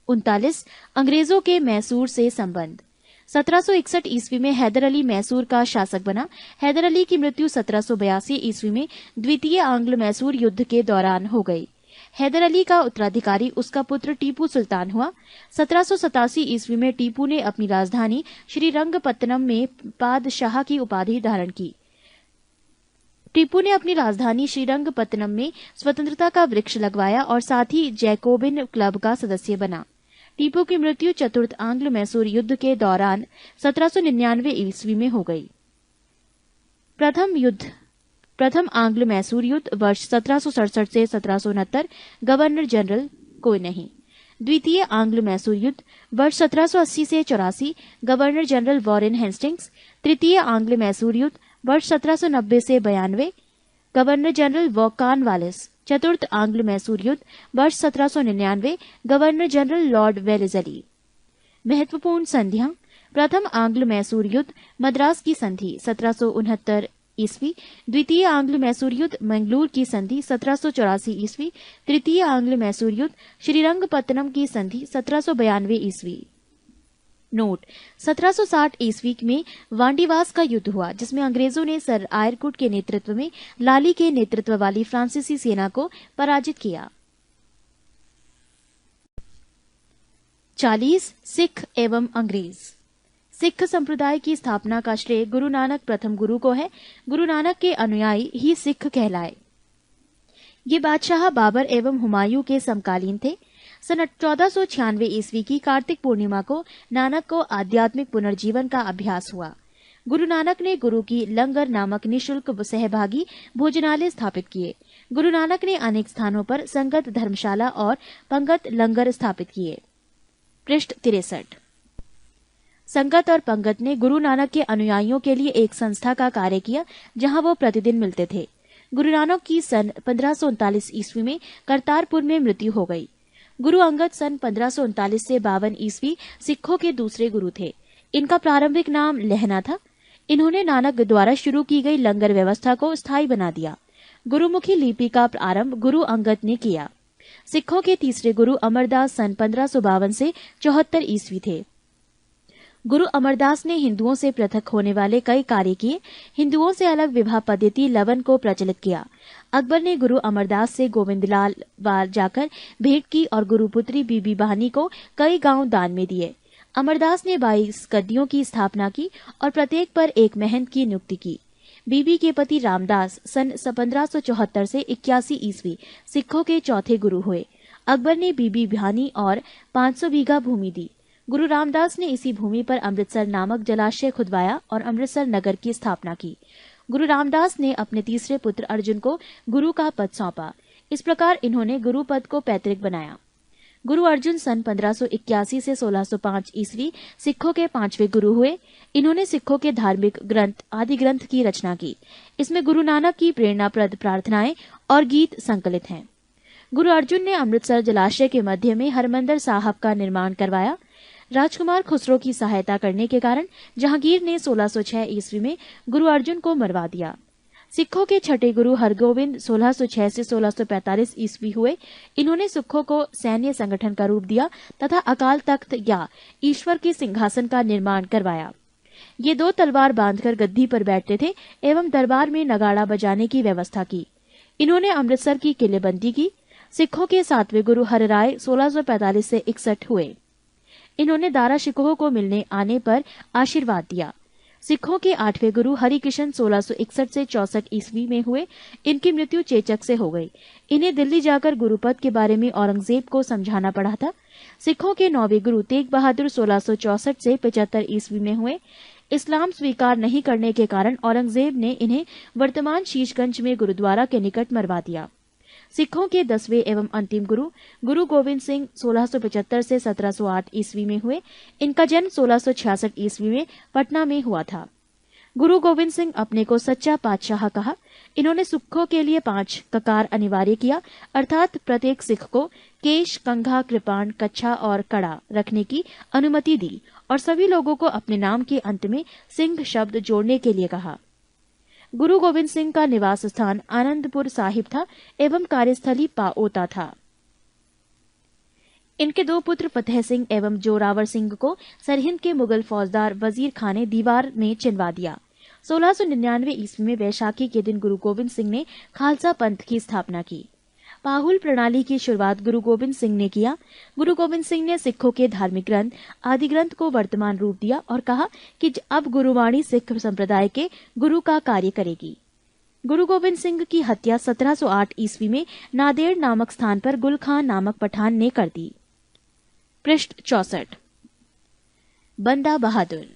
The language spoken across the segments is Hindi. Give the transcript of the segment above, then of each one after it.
39 अंग्रेजों के मैसूर से संबंध। 1761 ईस्वी में हैदर अली मैसूर का शासक बना। हैदर अली की मृत्यु 1782 ईस्वी में द्वितीय आंग्ल मैसूर युद्ध के दौरान हो गई। हैदर अली का उत्तराधिकारी उसका पुत्र टीपू सुल्तान हुआ। 1787 ईस्वी में टीपू ने अपनी राजधानी श्रीरंगपत्तनम में पादशाह की उपाधि धारण की। टीपू ने अपनी राजधानी श्रीरंगपत्तनम में स्वतंत्रता का वृक्ष लगवाया और साथ ही जैकोबिन क्लब का सदस्य बना। टीपू की मृत्यु चतुर्थ आंग्ल मैसूर युद्ध के दौरान 1799 ईस्वी में हो गई। प्रथम आंग्ल मैसूर युद्ध वर्ष 1767 से 1769, गवर्नर जनरल कोई नहीं। द्वितीय आंग्ल मैसूर युद्ध वर्ष 1780 से 84, गवर्नर जनरल वॉरेन हेस्टिंग्स। तृतीय आंग्ल मैसूर युद्ध वर्ष 1790 से 92, गवर्नर जनरल कॉर्नवालिस। चतुर्थ आंग्ल मैसूर युद्ध वर्ष 1799, गवर्नर जनरल लॉर्ड वेलेस्ली। महत्वपूर्ण संधियां। प्रथम आंग्ल मैसूर युद्ध मद्रास की संधि 1769 ईस्वी। द्वितीय आंग्ल मैसूर युद्ध मंगलूर की संधि 1784 ईस्वी। तृतीय आंग्ल मैसूर युद्ध श्रीरंगपत्तनम की संधि 1792 ईस्वी। नोट: 1760 ईस्वी में वांडीवास का युद्ध हुआ, जिसमें अंग्रेजों ने सर आयरकुट के नेतृत्व में लाली के नेतृत्व वाली फ्रांसीसी सेना को पराजित किया। 40 सिख एवं अंग्रेज। सिख संप्रदाय की स्थापना का श्रेय गुरु नानक प्रथम गुरु को है। गुरु नानक के अनुयायी ही सिख कहलाए। ये बादशाह बाबर एवं हुमायूं के समकालीन थे। सन 1496 ईस्वी की कार्तिक पूर्णिमा को नानक को आध्यात्मिक पुनर्जीवन का अभ्यास हुआ। गुरु नानक ने गुरु की लंगर नामक निःशुल्क सहभागी भोजनालय स्थापित किए। गुरु नानक ने अनेक स्थानों पर संगत धर्मशाला और पंगत लंगर स्थापित किए। पृष्ठ 63। संगत और पंगत ने गुरु नानक के अनुयायियों के लिए एक संस्था का कार्य किया, जहां वो प्रतिदिन मिलते थे। गुरु नानक की सन 1539 ईस्वी में करतारपुर में मृत्यु हो गई। गुरु अंगद सन 1539 से 52 ईस्वी सिखों के दूसरे गुरु थे। इनका प्रारंभिक नाम लहना था। इन्होंने नानक द्वारा शुरू की गई लंगर व्यवस्था को स्थायी बना दिया। गुरुमुखी लिपि का प्रारंभ गुरु अंगद ने किया। सिखों के तीसरे गुरु अमरदास सन 1552 से 74 ईस्वी थे। गुरु अमरदास ने हिंदुओं से पृथक होने वाले कई कार्य किए। हिंदुओं से अलग विवाह पद्धति लवन को प्रचलित किया। अकबर ने गुरु अमरदास से गोविंदलाल बार जाकर भेंट की और गुरुपुत्री बीबी बहानी को कई गांव दान में दिए। अमरदास ने 22 गद्दियों की स्थापना की और प्रत्येक पर एक महंत की नियुक्ति की। बीबी के पति रामदास सन 1574 से 81 ईस्वी सिखों के चौथे गुरु हुए। अकबर ने बीबी बहानी और 500 बीघा भूमि दी। गुरु रामदास ने इसी भूमि पर अमृतसर नामक जलाशय खुदवाया और अमृतसर नगर की स्थापना की। गुरु रामदास ने अपने तीसरे पुत्र अर्जुन को गुरु का पद सौंपा। इस प्रकार इन्होंने गुरु पद को पैतृक बनाया। गुरु अर्जुन सन 1581 से 1605 ईस्वी सिखों के 5वें गुरु हुए। इन्होंने सिखों के धार्मिक ग्रंथ आदि ग्रंथ की रचना की। इसमें गुरु नानक की प्रेरणाप्रद प्रार्थनाएं और गीत संकलित हैं। गुरु अर्जुन ने अमृतसर जलाशय के मध्य में हरमंदिर साहब का निर्माण करवाया। राजकुमार खुसरो की सहायता करने के कारण जहांगीर ने 1606 ईस्वी में गुरु अर्जुन को मरवा दिया। सिखों के छठे गुरु हरगोविंद 1606 से 1645 ईस्वी हुए। इन्होंने सिखों को सैन्य संगठन का रूप दिया तथा अकाल तख्त या ईश्वर के सिंहासन का निर्माण करवाया। ये 2 तलवार बांधकर गद्दी पर बैठते थे एवं दरबार में नगाड़ा बजाने की व्यवस्था की। इन्होंने अमृतसर की किलेबंदी की। सिखों के 7वें गुरु हरराय 1645 से 61 हुए। इन्होंने दारा शिकोह को मिलने आने पर आशीर्वाद दिया। सिखों के 8वें गुरु हरिकिशन 1661 से 64 ईस्वी में हुए। इनकी मृत्यु चेचक से हो गई। इन्हें दिल्ली जाकर गुरुपद के बारे में औरंगजेब को समझाना पड़ा था। सिखों के 9वें गुरु तेग बहादुर 1664 से 75 ईस्वी में हुए। इस्लाम स्वीकार नहीं करने के कारण औरंगजेब ने इन्हें वर्तमान शीशगंज में गुरुद्वारा के निकट मरवा दिया। सिखों के 10वें एवं अंतिम गुरु गुरु गोविंद सिंह 1675 से 1708 ईस्वी में हुए। इनका जन्म 1666 ईस्वी में पटना में हुआ था। गुरु गोविंद सिंह अपने को सच्चा पातशाह कहा। इन्होंने सिखों के लिए 5 ककार अनिवार्य किया, अर्थात प्रत्येक सिख को केश, कंघा, कृपाण, कच्छा और कड़ा रखने की अनुमति दी और सभी लोगों को अपने नाम के अंत में सिंह शब्द जोड़ने के लिए कहा। गुरु गोविंद सिंह का निवास स्थान आनंदपुर साहिब था एवं कार्यस्थली पाओता था। इनके दो पुत्र फतेह सिंह एवं जोरावर सिंह को सरहिंद के मुगल फौजदार वजीर खान ने दीवार में चिनवा दिया। 1699 ईस्वी में वैशाखी के दिन गुरु गोविंद सिंह ने खालसा पंथ की स्थापना की। पाहुल प्रणाली की शुरुआत गुरु गोविंद सिंह ने किया। गुरु गोविंद सिंह ने सिखों के धार्मिक ग्रंथ आदि ग्रंथ को वर्तमान रूप दिया और कहा कि अब गुरुवाणी सिख संप्रदाय के गुरु का कार्य करेगी। गुरु गोविंद सिंह की हत्या 1708 ईस्वी में नादेड़ नामक स्थान पर गुल खान नामक पठान ने कर दी। पृष्ठ 64। बंदा बहादुर।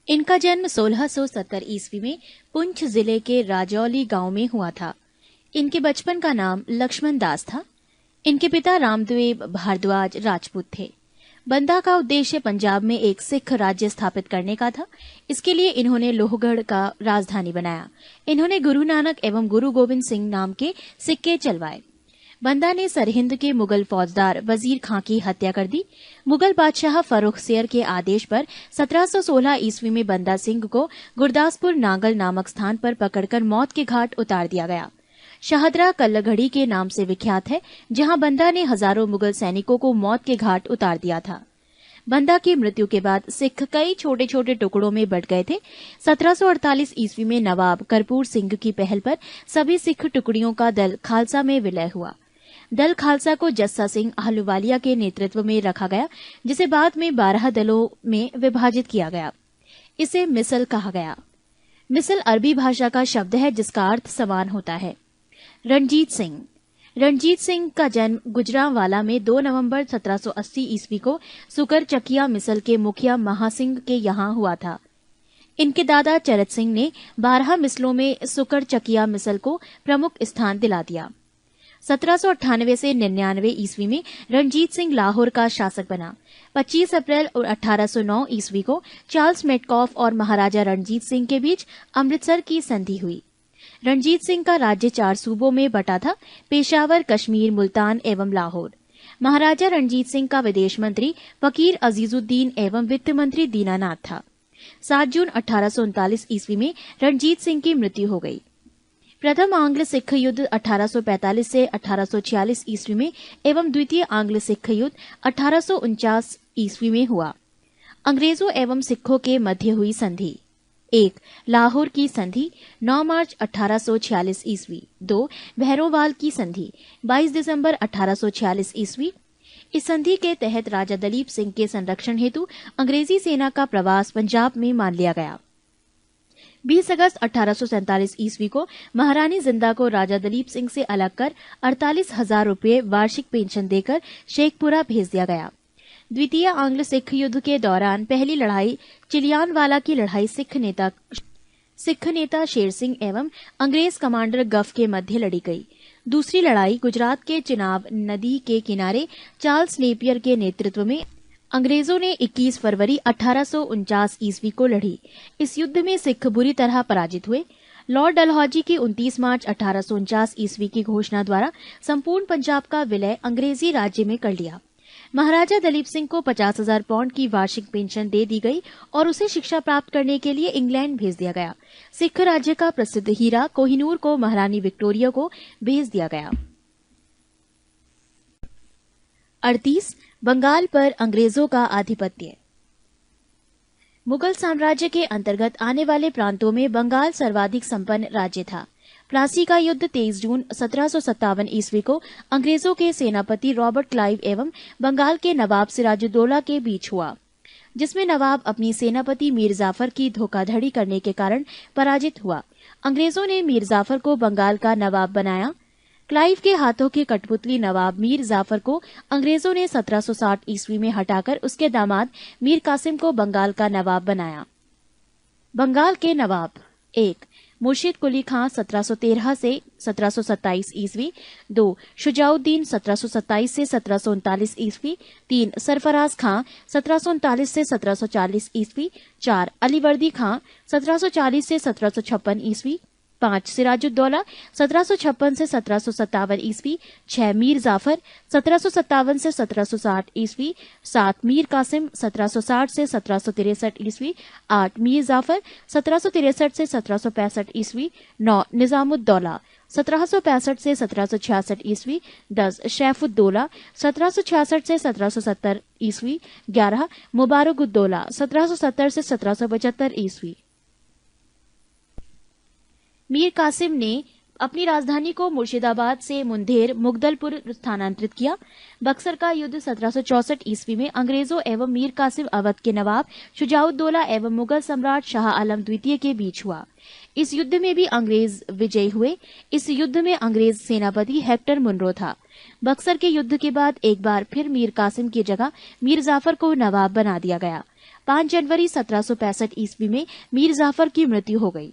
इनका जन्म 1670 ईस्वी में पुंछ जिले के राजौली गांव में हुआ था। इनके बचपन का नाम लक्ष्मण दास था। इनके पिता रामदेव भारद्वाज राजपूत थे। बंदा का उद्देश्य पंजाब में एक सिख राज्य स्थापित करने का था। इसके लिए इन्होंने लोहगढ़ का राजधानी बनाया। इन्होंने गुरु नानक एवं गुरु गोविंद सिंह नाम के सिक्के चलवाए। बंदा ने सरहिंद के मुगल फौजदार वजीर खां की हत्या कर दी। मुगल बादशाह फर्रुखसियर के आदेश पर 1716 ईस्वी में बंदा सिंह को गुरदासपुर नांगल नामक स्थान पर पकड़कर मौत के घाट उतार दिया गया। शाहदरा कल्लघड़ी के नाम से विख्यात है, जहां बंदा ने हजारों मुगल सैनिकों को मौत के घाट उतार दिया था। बंदा की मृत्यु के बाद सिख कई छोटे छोटे टुकड़ों में बंट गए थे। 1748 ईस्वी में नवाब कर्पूर सिंह की पहल पर सभी सिख टुकड़ियों का दल खालसा में विलय हुआ। दल खालसा को जस्सा सिंह आहलूवालिया के नेतृत्व में रखा गया, जिसे बाद में 12 दलों में विभाजित किया गया। इसे मिसल कहा गया। मिसल अरबी भाषा का शब्द है जिसका अर्थ समान होता है। रणजीत सिंह। रणजीत सिंह का जन्म गुजरांवाला में 2 नवंबर 1780 ईस्वी को सुकर चकिया मिसल के मुखिया महासिंह के यहाँ हुआ था। इनके दादा चरत सिंह ने 12 मिसलों में सुकर चकिया मिसल को प्रमुख स्थान दिला दिया। 1798 से 99 ईस्वी में रणजीत सिंह लाहौर का शासक बना। 25 अप्रैल और 1809 ईस्वी को चार्ल्स मेटकॉफ और महाराजा रणजीत सिंह के बीच अमृतसर की संधि हुई। रणजीत सिंह का राज्य 4 सूबों में बटा था: पेशावर, कश्मीर, मुल्तान एवं लाहौर। महाराजा रणजीत सिंह का विदेश मंत्री फकीर अजीजुद्दीन एवं वित्त मंत्री दीनानाथ था। 7 जून 1839 ईस्वी में रणजीत सिंह की मृत्यु हो गई। प्रथम आंग्ल सिख युद्ध 1845 से 1846 ईस्वी में एवं द्वितीय आंग्ल सिख युद्ध 1849 ईस्वी में हुआ। अंग्रेजों एवं सिखों के मध्य हुई संधि: 1. लाहौर की संधि 9 मार्च 1846 ईस्वी। 2. भैरोवाल की संधि 22 दिसंबर 1846 ईस्वी। इस संधि के तहत राजा दलीप सिंह के संरक्षण हेतु अंग्रेजी सेना का प्रवास पंजाब में मान लिया गया। 20 अगस्त 1847 ईस्वी को महारानी जिंदा को राजा दलीप सिंह से अलग कर 48,000 रुपये वार्षिक पेंशन देकर शेखपुरा भेज दिया गया। द्वितीय आंग्ल सिख युद्ध के दौरान पहली लड़ाई चिलियानवाला की लड़ाई सिख नेता शेर सिंह एवं अंग्रेज कमांडर गफ के मध्य लड़ी गई। दूसरी लड़ाई गुजरात के चिनाब नदी के किनारे चार्ल्स नेपियर के नेतृत्व में अंग्रेजों ने 21 फरवरी 1849 ईस्वी को लड़ी। इस युद्ध में सिख बुरी तरह पराजित हुए। लॉर्ड डलहौजी की 29 मार्च 1849 ईस्वी की घोषणा द्वारा संपूर्ण पंजाब का विलय अंग्रेजी राज्य में कर लिया। महाराजा दलीप सिंह को 50,000 पाउंड की वार्षिक पेंशन दे दी गई और उसे शिक्षा प्राप्त करने के लिए इंग्लैंड भेज दिया गया। सिख राज्य का प्रसिद्ध हीरा कोहिनूर को महारानी विक्टोरिया को भेज दिया गया। 38. बंगाल पर अंग्रेजों का आधिपत्य। मुगल साम्राज्य के अंतर्गत आने वाले प्रांतों में बंगाल सर्वाधिक संपन्न राज्य था। प्लासी का युद्ध 23 जून 1757 ईस्वी को अंग्रेजों के सेनापति रॉबर्ट क्लाइव एवं बंगाल के नवाब सिराजुद्दौला के बीच हुआ, जिसमें नवाब अपनी सेनापति मीर जाफर की धोखाधड़ी करने के कारण पराजित हुआ। अंग्रेजों ने मीर जाफर को बंगाल का नवाब बनाया। क्लाइव के हाथों के कठपुतली नवाब मीर जाफर को अंग्रेजों ने 1760 ईस्वी में हटाकर उसके दामाद मीर कासिम को बंगाल का नवाब बनाया। बंगाल के नवाब: 1. मुर्शिद कुली खां 1713 से 1727 ईस्वी। 2. शुजाउद्दीन 1727 से 1739 ईस्वी। 3. सरफराज खां 1739 से 1740 ईस्वी। 4. अलीवर्दी खां 1740 से 1756 ईस्वी। 5. सिराजुद्दौला 1756 से 1757 ईस्वी। 6. मीर जाफर 1757 से 1760 ईस्वी। 7. मीर कासिम 1760 से 1763 ईस्वी। 8. मीर जाफर 1763 से 1765 ईस्वी। 9. निजामुद्दौला 1765 से 1766 ईस्वी। 10 शैफुद्दौला 1766 से 1770 ईस्वी। 11 मुबारकुद्दौला 1770 से 1775 ईस्वी। मीर कासिम ने अपनी राजधानी को मुर्शिदाबाद से मुंदेर मुगदलपुर स्थानांतरित किया। बक्सर का युद्ध 1764 ईस्वी में अंग्रेजों एवं मीर कासिम अवध के नवाब शुजाउद्दौला एवं मुगल सम्राट शाह आलम द्वितीय के बीच हुआ। इस युद्ध में भी अंग्रेज विजयी हुए। इस युद्ध में अंग्रेज सेनापति हेक्टर मुनरो था। बक्सर के युद्ध के बाद एक बार फिर मीर कासिम की जगह मीर जाफर को नवाब बना दिया गया। 5 जनवरी 1765 ईस्वी में मीर जाफर की मृत्यु हो गई।